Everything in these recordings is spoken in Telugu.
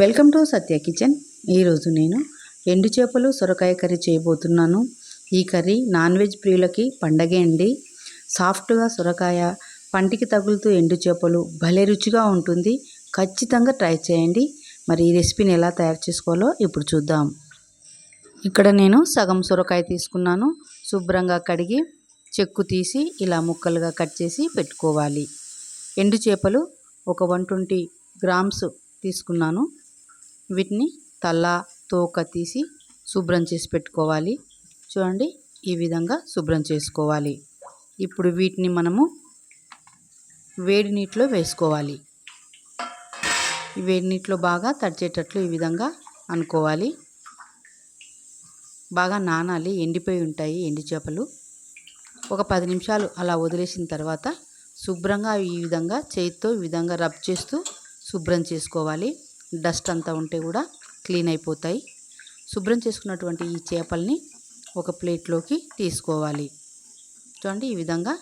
Welcome to Satya kitchen. ఈరోజు నేను ఎండు చేపలు సొరకాయ కర్రీ చేయబోతున్నాను. ఈ కర్రీ నాన్ వెజ్ ప్రియులకి పండగే అండి. సాఫ్ట్గా సొరకాయ, పంటికి తగులుతూ ఎండు చేపలు భలే రుచిగా ఉంటుంది. ఖచ్చితంగా ట్రై చేయండి. మరి ఈ రెసిపీని ఎలా తయారు చేసుకోవాలో ఇప్పుడు చూద్దాం. ఇక్కడ నేను సగం సొరకాయ తీసుకున్నాను. శుభ్రంగా కడిగి చెక్కు తీసి ఇలా ముక్కలుగా కట్ చేసి పెట్టుకోవాలి. ఎండు చేపలు ఒక 120 గ్రామ్స్ తీసుకున్నాను. వీటిని తల తోక తీసి శుభ్రం చేసి పెట్టుకోవాలి. చూడండి, ఈ విధంగా శుభ్రం చేసుకోవాలి. ఇప్పుడు వీటిని మనము వేడి నీటిలో వేసుకోవాలి. ఈ వేడి నీటిలో బాగా తడిచేటట్లు ఈ విధంగా అనుకోవాలి. బాగా నానాలి, ఎండిపోయి ఉంటాయి ఎండు చేపలు. ఒక 10 నిమిషాలు అలా వదిలేసిన తర్వాత శుభ్రంగా ఈ విధంగా చేతితో ఈ విధంగా రబ్ చేస్తూ శుభ్రం చేసుకోవాలి. డస్ట్ అంతా ఉంటే కూడా క్లీన్ అయిపోతాయి. శుభ్రం చేసుకున్నటువంటి ఈ చేపల్ని ఒక ప్లేట్లోకి తీసుకోవాలి. చూడండి, ఈ విధంగా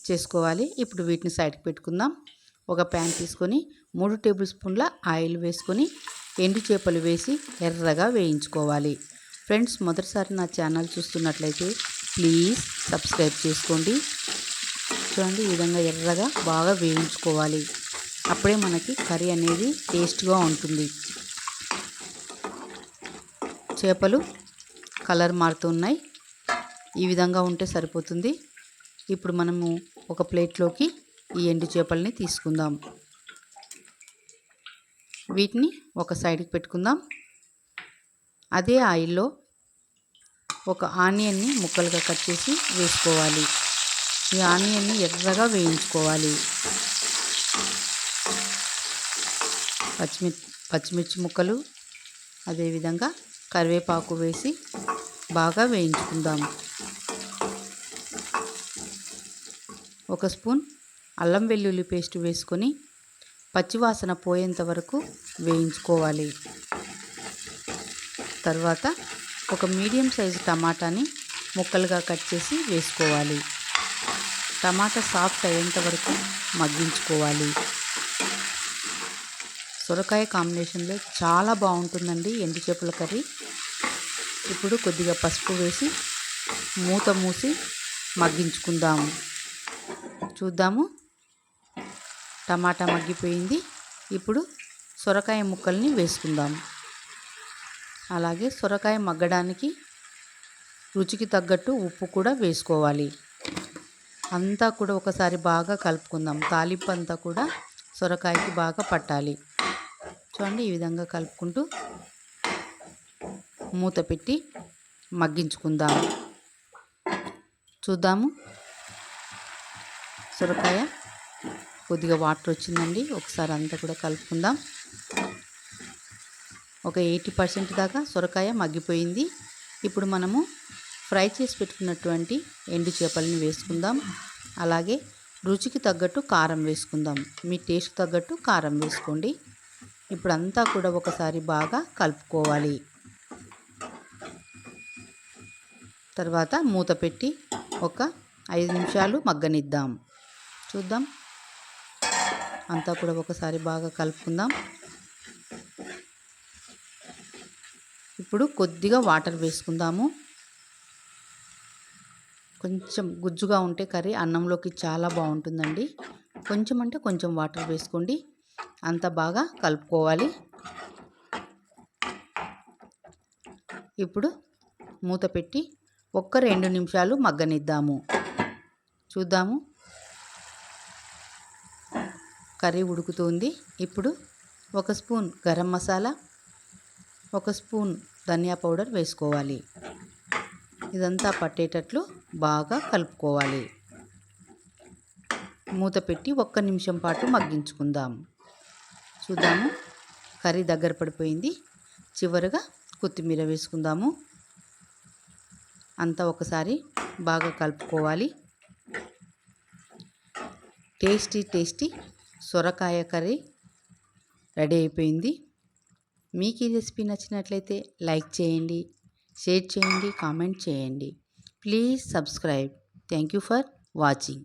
చేసుకోవాలి. ఇప్పుడు వీటిని సైడ్కి పెట్టుకుందాం. ఒక ప్యాన్ తీసుకొని 3 టేబుల్ స్పూన్ల ఆయిల్ వేసుకొని ఎండు చేపలు వేసి ఎర్రగా వేయించుకోవాలి. ఫ్రెండ్స్, మొదటిసారి నా ఛానల్ చూస్తున్నట్లయితే ప్లీజ్ సబ్స్క్రైబ్ చేసుకోండి. చూడండి, ఈ విధంగా ఎర్రగా బాగా వేయించుకోవాలి. అప్పుడే మనకి కర్రీ అనేది టేస్ట్గా ఉంటుంది. చేపలు కలర్ మారుతున్నాయి, ఈ విధంగా ఉంటే సరిపోతుంది. ఇప్పుడు మనము ఒక ప్లేట్లోకి ఈ ఎండు చేపల్ని తీసుకుందాం. వీటిని ఒక సైడ్కి పెట్టుకుందాం. అదే ఆయిల్లో ఒక ఆనియన్ని ముక్కలుగా కట్ చేసి వేసుకోవాలి. ఈ ఆనియన్ని ఎర్రగా వేయించుకోవాలి. పచ్చిమిర్చి ముక్కలు, అదేవిధంగా కరివేపాకు వేసి బాగా వేయించుకుందాం. ఒక స్పూన్ అల్లం వెల్లుల్లి పేస్ట్ వేసుకొని పచ్చివాసన పోయేంత వరకు వేయించుకోవాలి. తర్వాత ఒక మీడియం సైజు టమాటాని ముక్కలుగా కట్ చేసి వేసుకోవాలి. టమాటా సాఫ్ట్ అయ్యేంత వరకు మగ్గించుకోవాలి. సొరకాయ కాంబినేషన్లో చాలా బాగుంటుందండి ఎండు చేపల కర్రీ. ఇప్పుడు కొద్దిగా పసుపు వేసి మూత మూసి మగ్గించుకుందాము. చూద్దాము, టమాటా మగ్గిపోయింది. ఇప్పుడు సొరకాయ ముక్కల్ని వేసుకుందాం. అలాగే సొరకాయ మగ్గడానికి రుచికి తగ్గట్టు ఉప్పు కూడా వేసుకోవాలి. అంతా కూడా ఒకసారి బాగా కలుపుకుందాం. తాలింపు అంతా కూడా సొరకాయకి బాగా పట్టాలి. చూడండి, ఈ విధంగా కలుపుకుంటూ మూత పెట్టి మగ్గించుకుందాం. చూద్దాము, సొరకాయ కొద్దిగా వాటర్ వచ్చిందండి. ఒకసారి అంతా కూడా కలుపుకుందాం. ఒక 80% దాకా సొరకాయ మగ్గిపోయింది. ఇప్పుడు మనము ఫ్రై చేసి పెట్టుకున్నటువంటి ఎండు చేపలని వేసుకుందాం. అలాగే రుచికి తగ్గట్టు కారం వేసుకుందాం. మీ టేస్ట్ తగ్గట్టు కారం వేసుకోండి. ఇప్పుడు అంతా కూడా ఒకసారి బాగా కలుపుకోవాలి. తర్వాత మూత పెట్టి ఒక 5 నిమిషాలు మగ్గనిద్దాం. చూద్దాం, అంతా కూడా ఒకసారి బాగా కలుపుకుందాం. ఇప్పుడు కొద్దిగా వాటర్ వేసుకుందాము. కొంచెం గుజ్జుగా ఉంటే కర్రీ అన్నంలోకి చాలా బాగుంటుందండి. కొంచెం అంటే కొంచెం వాటర్ వేసుకోండి. అంతా బాగా కలుపుకోవాలి. ఇప్పుడు మూత పెట్టి ఒక్క 2 నిమిషాలు మగ్గనిద్దాము. చూద్దాము, కర్రీ ఉడుకుతుంది. ఇప్పుడు ఒక స్పూన్ గరం మసాలా, ఒక స్పూన్ ధనియా పౌడర్ వేసుకోవాలి. ఇదంతా పట్టేటట్లు బాగా కలుపుకోవాలి. మూత పెట్టి 1 నిమిషం పాటు మగ్గించుకుందాం. చూద్దాము, కర్రీ దగ్గర పడిపోయింది. చివరగా కొత్తిమీర వేసుకుందాము. అంతా ఒకసారి బాగా కలుపుకోవాలి. టేస్టీ సొరకాయ కర్రీ రెడీ అయిపోయింది. మీకు ఈ రెసిపీ నచ్చినట్లయితే లైక్ చేయండి, షేర్ చేయండి, కామెంట్ చేయండి. Please subscribe. Thank you for watching.